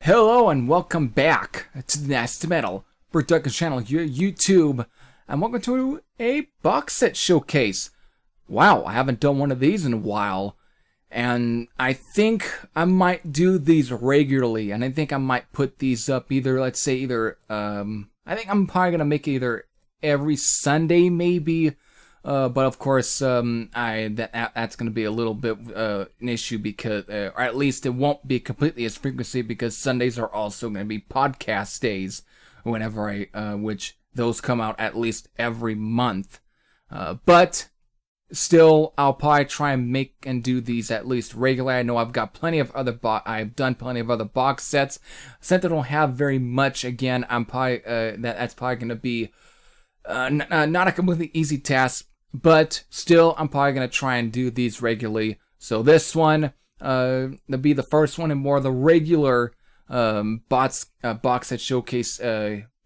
Hello and welcome back to the Nasty Metal production channel here, YouTube, and welcome to a box set showcase. Wow, I haven't done one of these in a while, and I think I might do these regularly, and I think I might put these up either, I think I'm probably gonna make it either every Sunday maybe. But of course, that's going to be a little bit an issue because, or at least it won't be completely as frequency because Sundays are also going to be podcast days. Whenever which those come out at least every month. But still, I'll probably try and make and do these at least regularly. I know I've got plenty of other I've done plenty of other box sets. Since I don't have very much, again, I'm probably that's probably going to be not a completely easy task. But still, I'm probably going to try and do these regularly. So this one, will be the first one in more of the regular box set showcase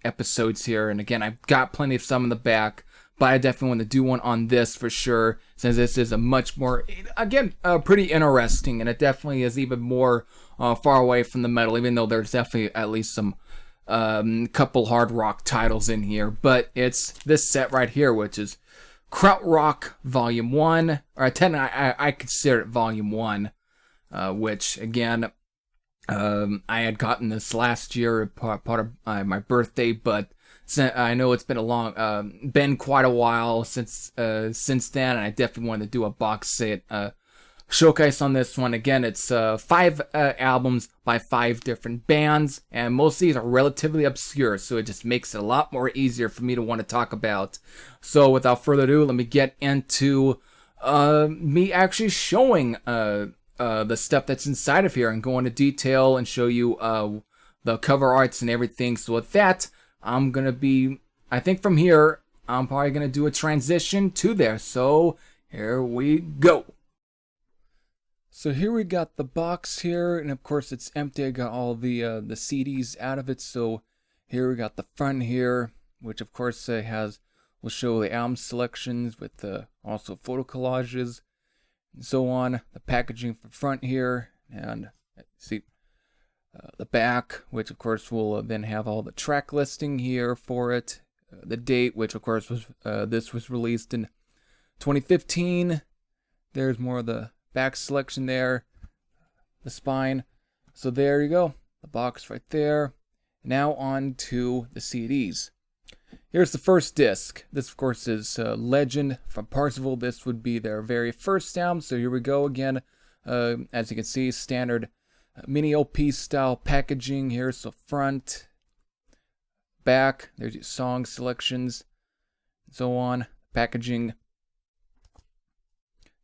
episodes here. And again, I've got plenty of some in the back. But I definitely want to do one on this for sure. Since this is a much more, again, pretty interesting. And it definitely is even more far away from the metal. Even though there's definitely at least some couple hard rock titles in here. But it's this set right here, which is Krautrock Volume 1, or 10, I consider it Volume 1, which, again, I had gotten this last year, part of my birthday, but I know it's been been quite a while since then, and I definitely wanted to do a box set showcase on this one. Again, it's 5 albums by 5 different bands, and most of these are relatively obscure, so it just makes it a lot more easier for me to want to talk about. So without further ado, let me get into me actually showing the stuff that's inside of here and go into detail and show you the cover arts and everything. So with that, I'm gonna be, I think from here, I'm probably gonna do a transition to there. So here we go. So here we got the box here, and of course it's empty. I got all the CDs out of it. So here we got the front here, which of course will show the album selections with also photo collages and so on. The packaging for front here, and see the back, which of course will then have all the track listing here for it. The date, which of course was this was released in 2015. There's more of the back selection there, the spine. So there you go, the box right there. Now on to the CDs. Here's the first disc. This of course is Legend from Parsifal. This would be their very first album. So here we go again. As you can see, standard mini LP style packaging here. So front, back, there's your song selections, and so on. Packaging.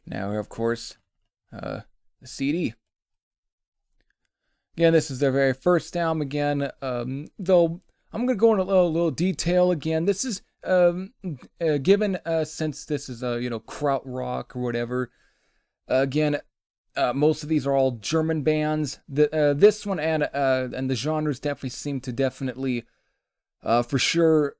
Now here of course, the CD. Again, this is their very first album. Again, though I'm going to go into a little detail again. This is given since this is Krautrock or whatever. Again, most of these are all German bands. This one and the genres definitely seem to for sure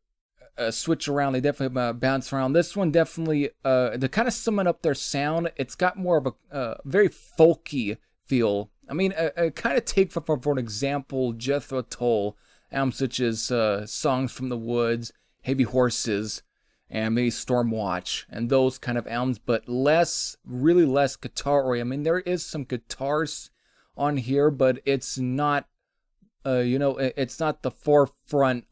switch around. They definitely bounce around. This one definitely, to kind of summing up their sound, it's got more of a very folky feel. I mean, kind of take for an example, Jethro Tull albums such as Songs from the Woods, Heavy Horses, and maybe Stormwatch, and those kind of albums, but really less guitar. I mean, there is some guitars on here, but it's not, it's not the forefront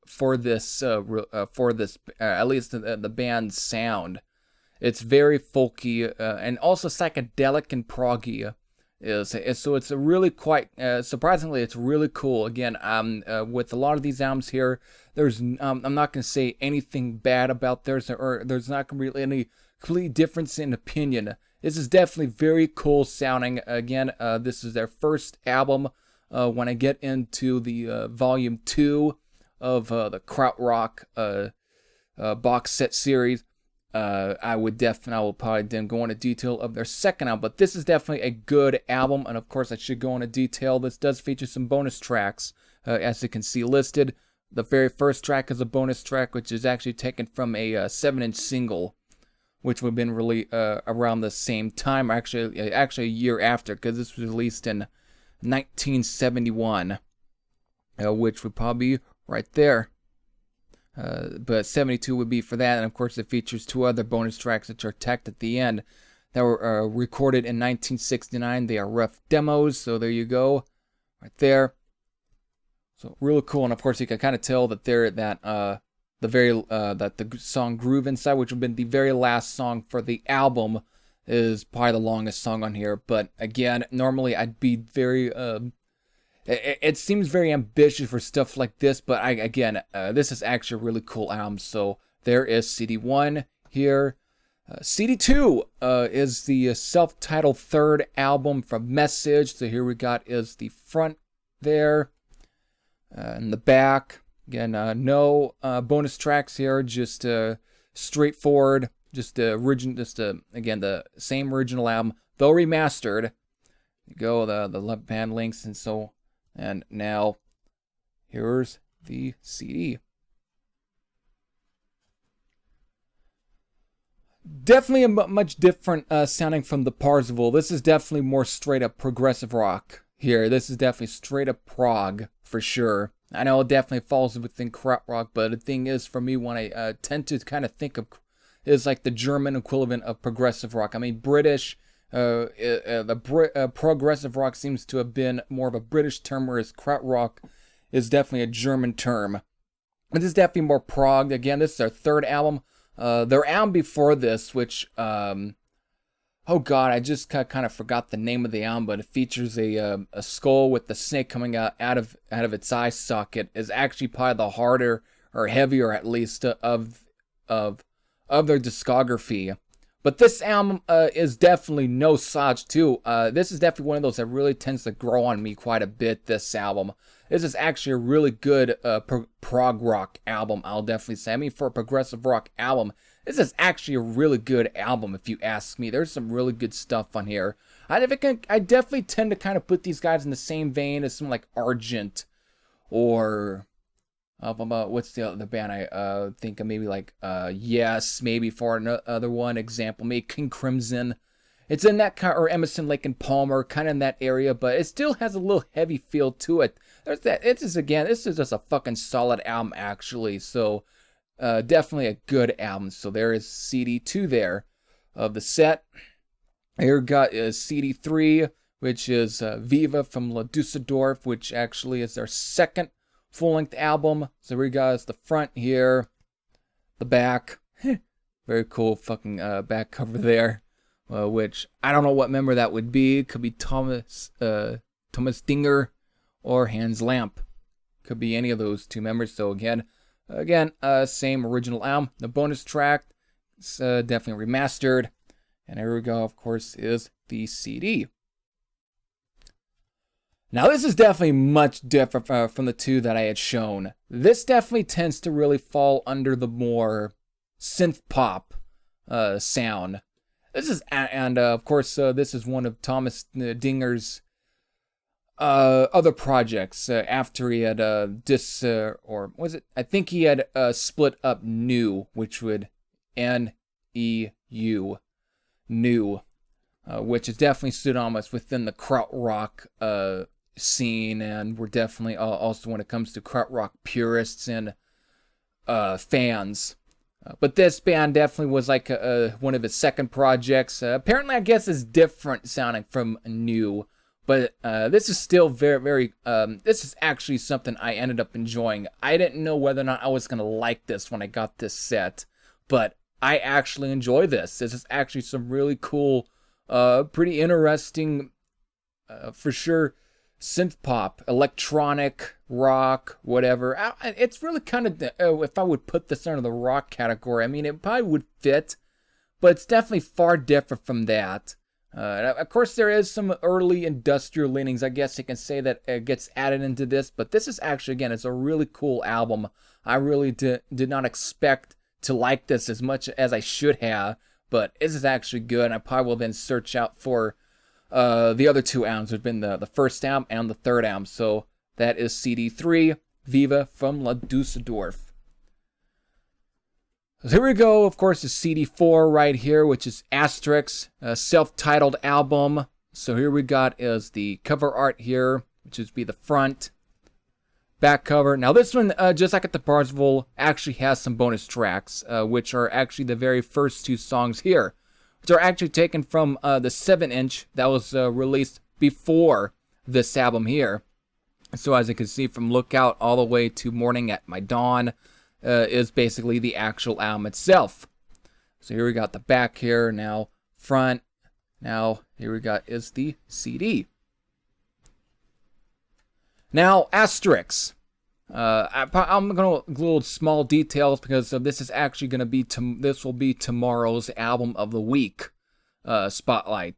for this at least the band's sound. It's very folky and also psychedelic and proggy. So it's a really quite surprisingly, it's really cool. Again, with a lot of these albums here, there's I'm not going to say anything bad about theirs, or there's not going to be any complete difference in opinion. This is definitely very cool sounding. Again, this is their first album. When I get into the volume 2 of the Krautrock box set series, I will probably then go into detail of their second album. But this is definitely a good album, and of course I should go into detail. This does feature some bonus tracks, as you can see listed. The very first track is a bonus track, which is actually taken from a 7-inch single, which would have been really around the same time, or actually a year after, because this was released in 1971, which would probably be right there. But 72 would be for that, and of course it features 2 other bonus tracks which are tacked at the end that were recorded in 1969. They are rough demos, so there you go, right there. So really cool, and of course you can kind of tell that that the song "Groove Inside," which would have been the very last song for the album, is probably the longest song on here. But again, normally I'd be very it seems very ambitious for stuff like this, but this is actually a really cool album. So there is CD1 here. CD2 is the self-titled third album from Message. So here we got is the front there, and the back. Again, no bonus tracks here, just straightforward, again the same original album, though remastered. You go the left band links and so. And now, here's the CD. Definitely a much different sounding from the Parzival. This is definitely more straight up progressive rock here. This is definitely straight up prog for sure. I know it definitely falls within Krautrock, but the thing is, for me, when I tend to kind of think of is like the German equivalent of progressive rock. I mean, British. Progressive rock seems to have been more of a British term, whereas Krautrock is definitely a German term. This is definitely more prog. Again, this is their third album. Their album before this, which, oh god, I just kind of forgot the name of the album, but it features a skull with the snake coming out of its eye socket, is actually probably the harder, or heavier at least, of their discography. But this album is definitely no slouch too. This is definitely one of those that really tends to grow on me quite a bit, this album. This is actually a really good prog rock album, I'll definitely say. I mean, for a progressive rock album, this is actually a really good album, if you ask me. There's some really good stuff on here. I definitely tend to kind of put these guys in the same vein as something like Argent, or... what's the other band I think of? Maybe like Yes, maybe for another one example, maybe King Crimson. It's in that kind, or Emerson, Lake and Palmer, kind of in that area, but it still has a little heavy feel to it. There's that. This is just a fucking solid album actually. So definitely a good album. So there is CD2 there of the set. Here got is CD3, which is Viva from La Dusseldorf, which actually is their second full-length album. So we got the front here, the back. Very cool fucking back cover there, which I don't know what member that would be. Could be Thomas Dinger or Hans Lamp. Could be any of those 2 members. So again, same original album. The bonus track is definitely remastered. And here we go, of course, is the CD. Now, this is definitely much different from the 2 that I had shown. This definitely tends to really fall under the more synth pop sound. This is, and of course, this is one of Thomas Dinger's other projects after he had or was it? I think he had split up New, which would N-E-U, New, which is definitely synonymous within the Krautrock scene, and we're definitely also when it comes to Krautrock purists and fans. But this band definitely was like one of his second projects. Apparently, I guess is different sounding from New, but this is still very, very. This is actually something I ended up enjoying. I didn't know whether or not I was gonna like this when I got this set, but I actually enjoy this. This is actually some really cool, pretty interesting, for sure, synth pop, electronic, rock, whatever. It's really kind of, if I would put this under the rock category, I mean, it probably would fit, but it's definitely far different from that. Of course, there is some early industrial leanings, I guess you can say, that gets added into this, but this is actually, again, it's a really cool album. I really did not expect to like this as much as I should have, but this is actually good, and I probably will then search out for the other two albums, which have been the first album and the third album. So that is CD 3, Viva from La Dusseldorf. So here we go, of course, is CD 4 right here, which is Asterix, a self-titled album. So here we got is the cover art here, which is be the front, back cover. Now this one, just like at the Barnesville, actually has some bonus tracks, which are actually the very first two songs here, which are actually taken from the 7-inch that was released before this album here. So as you can see, from Lookout all the way to Morning at My Dawn, is basically the actual album itself. So here we got the back here, now front, now here we got is the CD. Now Asterix. I'm going to little small details because this is actually going to be, this will be tomorrow's album of the week spotlight.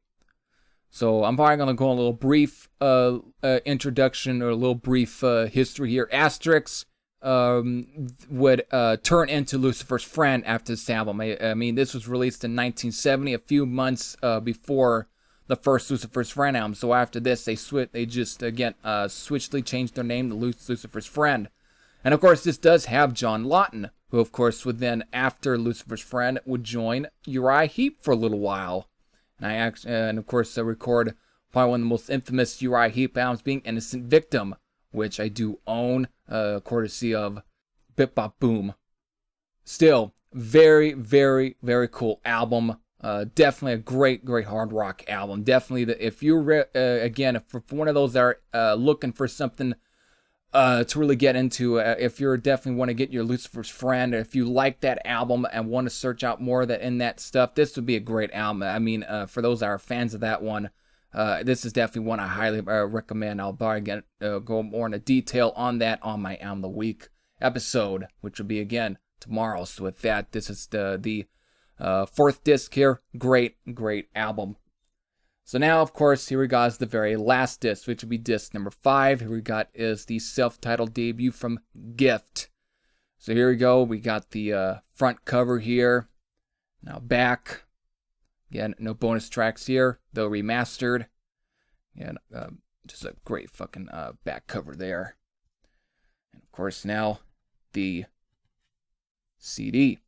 So I'm probably going to go a little brief introduction or a little brief history here. Asterix would turn into Lucifer's friend after this album. I mean, this was released in 1970, a few months before the first Lucifer's Friend album. So after this, they just again switchly changed their name to Lucifer's Friend. And of course, this does have John Lawton, who of course would then, after Lucifer's Friend, would join Uriah Heep for a little while. And of course, record probably one of the most infamous Uriah Heep albums, being Innocent Victim, which I do own, courtesy of Bip Bop Boom. Still, very, very, very cool album. Definitely a great, great hard rock album. Definitely, if you're, again, if for one of those that are looking for something to really get into, if you're definitely want to get your Lucifer's Friend, if you like that album and want to search out more of that in that stuff, this would be a great album. I mean, for those that are fans of that one, this is definitely one I highly recommend. I'll probably go more into detail on that on my Album of the Week episode, which will be, again, tomorrow. So with that, this is the fourth disc here. Great, great album. So now, of course, here we got is the very last disc, which will be disc number 5. Here we got is the self-titled debut from Gift. So here we go. We got the front cover here. Now back. Again, no bonus tracks here, though remastered. And just a great fucking back cover there. And of course, now the CD.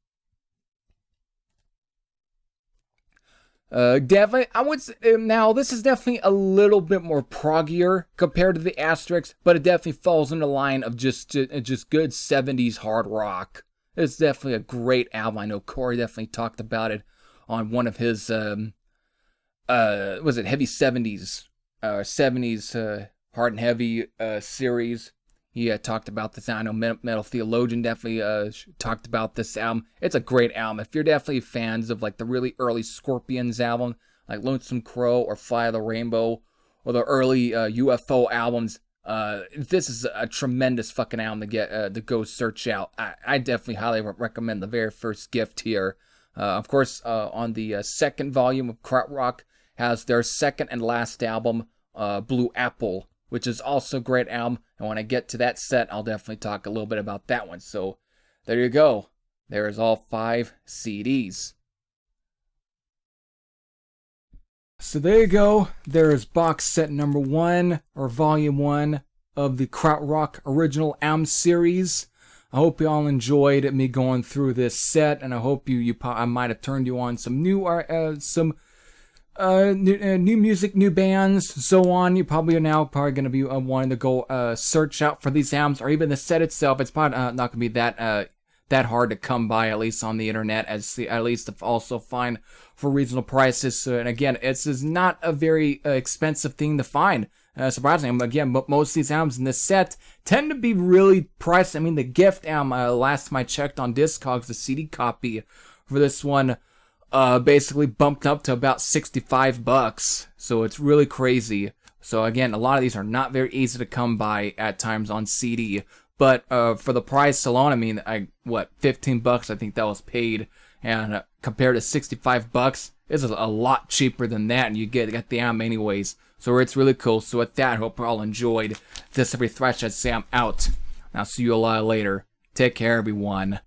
Definitely, I would say, now this is definitely a little bit more proggier compared to the Asterix, but it definitely falls in the line of just good 70s hard rock. It's definitely a great album. I know Corey definitely talked about it on one of his, was it Heavy 70s, 70s Hard and Heavy series. He talked about this. I know Metal Theologian definitely talked about this album. It's a great album. If you're definitely fans of like the really early Scorpions album, like Lonesome Crow or Fly of the Rainbow, or the early UFO albums, this is a tremendous fucking album to get to go search out. I definitely highly recommend the very first Gift here. Of course, on the second volume of Krautrock has their second and last album, Blue Apple, which is also a great album. And when I get to that set, I'll definitely talk a little bit about that one. So there you go. There's all 5 CDs. So there you go. There is box set number 1, or volume 1, of the Krautrock original album series. I hope you all enjoyed me going through this set, and I hope I might have turned you on some new new music, new bands, so on. You probably are now going to be wanting to go search out for these albums, or even the set itself. It's probably not going to be that hard to come by, at least on the internet, at least to also find for reasonable prices. So, and again, it's not a very expensive thing to find. Surprisingly, again, but most of these albums in this set tend to be really priced. I mean, the Gift album, last time I checked on Discogs, the CD copy for this one, basically bumped up to about $65. So it's really crazy. So again, a lot of these are not very easy to come by at times on CD. But for the price alone, I mean, 15 bucks, I think that was paid, and compared to 65 bucks, this is a lot cheaper than that, and you get the amp anyways. So it's really cool. So with that, I hope you all enjoyed this every Thresh. I'd say I'm out. I'll see you a lot later. Take care, everyone.